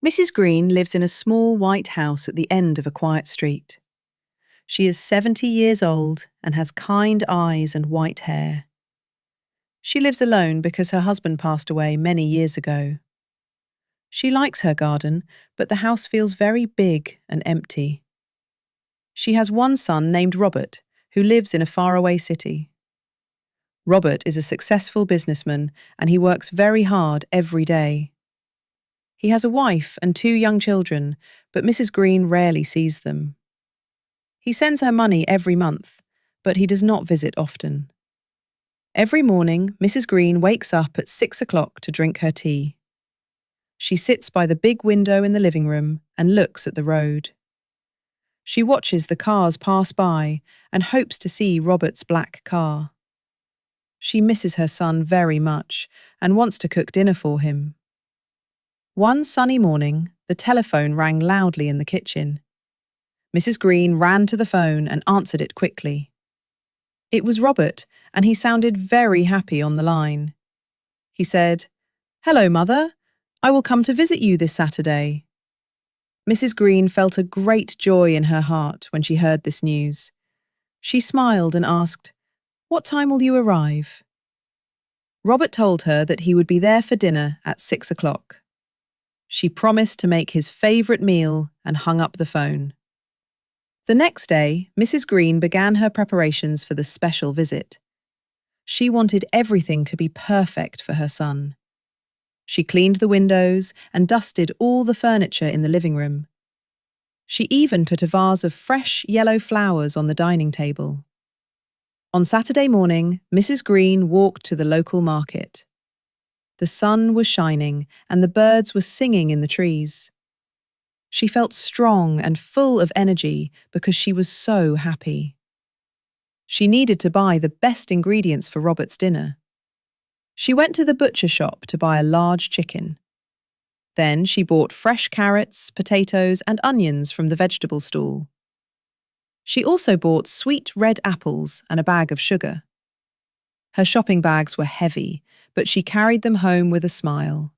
Mrs. Green lives in a small white house at the end of a quiet street. She is 70 years old and has kind eyes and white hair. She lives alone because her husband passed away many years ago. She likes her garden, but the house feels very big and empty. She has one son named Robert, who lives in a faraway city. Robert is a successful businessman and he works very hard every day. He has a wife and 2 young children, but Mrs. Green rarely sees them. He sends her money every month, but he does not visit often. Every morning, Mrs. Green wakes up at 6 o'clock to drink her tea. She sits by the big window in the living room and looks at the road. She watches the cars pass by and hopes to see Robert's black car. She misses her son very much and wants to cook dinner for him. One sunny morning, the telephone rang loudly in the kitchen. Mrs. Green ran to the phone and answered it quickly. It was Robert, and he sounded very happy on the line. He said, "Hello, Mother. I will come to visit you this Saturday." Mrs. Green felt a great joy in her heart when she heard this news. She smiled and asked, "What time will you arrive?" Robert told her that he would be there for dinner at 6 o'clock. She promised to make his favourite meal and hung up the phone. The next day, Mrs. Green began her preparations for the special visit. She wanted everything to be perfect for her son. She cleaned the windows and dusted all the furniture in the living room. She even put a vase of fresh yellow flowers on the dining table. On Saturday morning, Mrs. Green walked to the local market. The sun was shining and the birds were singing in the trees. She felt strong and full of energy because she was so happy. She needed to buy the best ingredients for Robert's dinner. She went to the butcher shop to buy a large chicken. Then she bought fresh carrots, potatoes, and onions from the vegetable stall. She also bought sweet red apples and a bag of sugar. Her shopping bags were heavy, but she carried them home with a smile.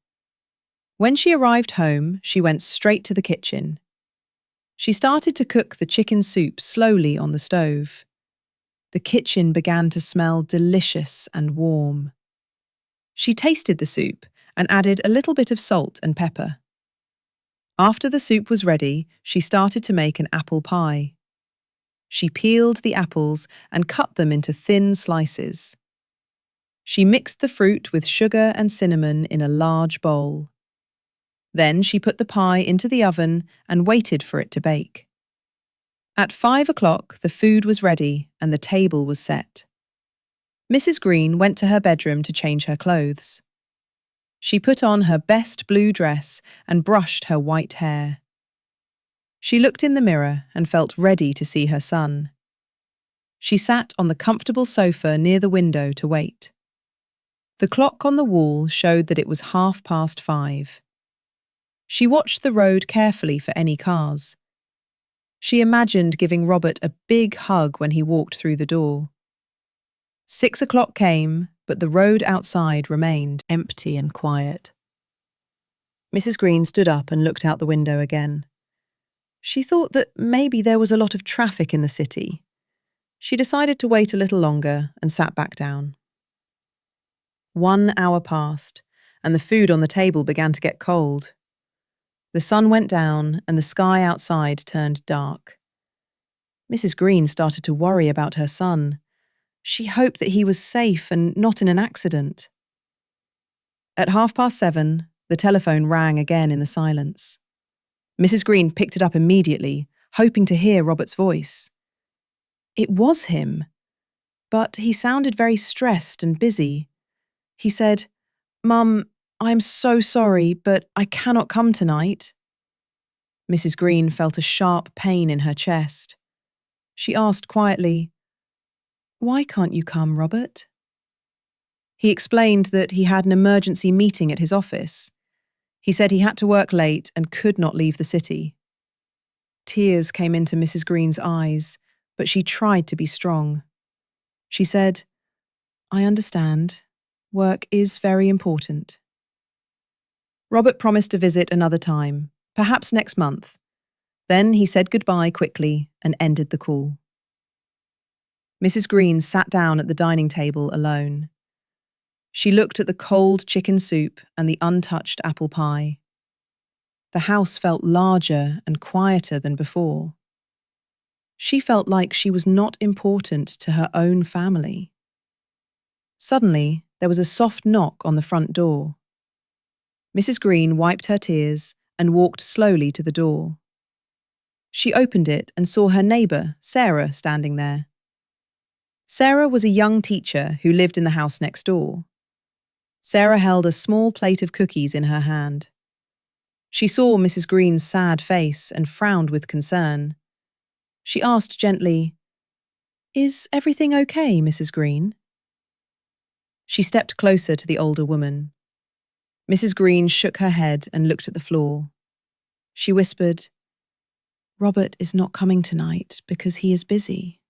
When she arrived home, she went straight to the kitchen. She started to cook the chicken soup slowly on the stove. The kitchen began to smell delicious and warm. She tasted the soup and added a little bit of salt and pepper. After the soup was ready, she started to make an apple pie. She peeled the apples and cut them into thin slices. She mixed the fruit with sugar and cinnamon in a large bowl. Then she put the pie into the oven and waited for it to bake. At 5 o'clock, the food was ready and the table was set. Mrs. Green went to her bedroom to change her clothes. She put on her best blue dress and brushed her white hair. She looked in the mirror and felt ready to see her son. She sat on the comfortable sofa near the window to wait. The clock on the wall showed that it was 5:30. She watched the road carefully for any cars. She imagined giving Robert a big hug when he walked through the door. 6 o'clock came, but the road outside remained empty and quiet. Mrs. Green stood up and looked out the window again. She thought that maybe there was a lot of traffic in the city. She decided to wait a little longer and sat back down. 1 hour passed, and the food on the table began to get cold. The sun went down and the sky outside turned dark. Mrs. Green started to worry about her son. She hoped that he was safe and not in an accident. At 7:30, the telephone rang again in the silence. Mrs. Green picked it up immediately, hoping to hear Robert's voice. It was him, but he sounded very stressed and busy. He said, "Mum, I'm so sorry, but I cannot come tonight." Mrs. Green felt a sharp pain in her chest. She asked quietly, "Why can't you come, Robert?" He explained that he had an emergency meeting at his office. He said he had to work late and could not leave the city. Tears came into Mrs. Green's eyes, but she tried to be strong. She said, "I understand. Work is very important." Robert promised to visit another time, Perhaps next month. Then he said goodbye quickly and ended the call. Mrs. Green sat down at the dining table alone. She looked at the cold chicken soup and the untouched apple pie. The house felt larger and quieter than before. She felt like she was not important to her own family. Suddenly, there was a soft knock on the front door. Mrs. Green wiped her tears and walked slowly to the door. She opened it and saw her neighbour, Sarah, standing there. Sarah was a young teacher who lived in the house next door. Sarah held a small plate of cookies in her hand. She saw Mrs. Green's sad face and frowned with concern. She asked gently, "Is everything okay, Mrs. Green?" She stepped closer to the older woman. Mrs. Green shook her head and looked at the floor. She whispered, "Robert is not coming tonight because he is busy."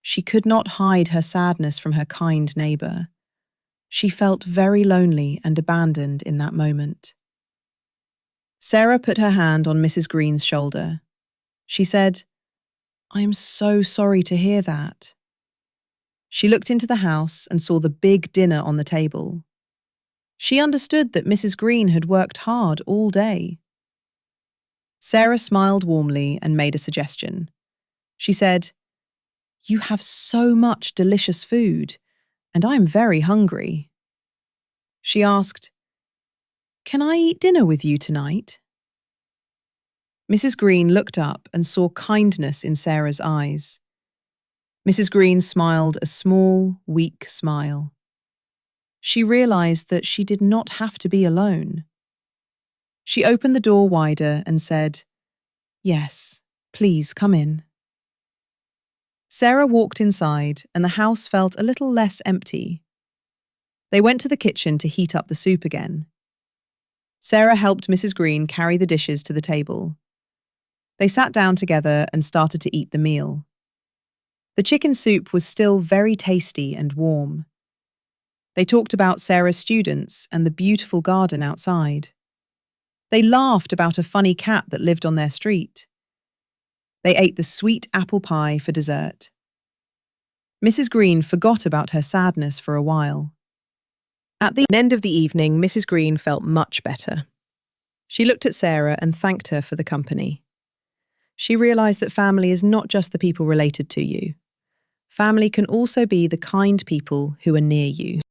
She could not hide her sadness from her kind neighbour. She felt very lonely and abandoned in that moment. Sarah put her hand on Mrs. Green's shoulder. She said, "I am so sorry to hear that." She looked into the house and saw the big dinner on the table. She understood that Mrs. Green had worked hard all day. Sarah smiled warmly and made a suggestion. She said, "You have so much delicious food, and I am very hungry." She asked, "Can I eat dinner with you tonight?" Mrs. Green looked up and saw kindness in Sarah's eyes. Mrs. Green smiled a small, weak smile. She realized that she did not have to be alone. She opened the door wider and said, "Yes, please come in." Sarah walked inside and the house felt a little less empty. They went to the kitchen to heat up the soup again. Sarah helped Mrs. Green carry the dishes to the table. They sat down together and started to eat the meal. The chicken soup was still very tasty and warm. They talked about Sarah's students and the beautiful garden outside. They laughed about a funny cat that lived on their street. They ate the sweet apple pie for dessert. Mrs. Green forgot about her sadness for a while. At the end of the evening, Mrs. Green felt much better. She looked at Sarah and thanked her for the company. She realized that family is not just the people related to you. Family can also be the kind people who are near you.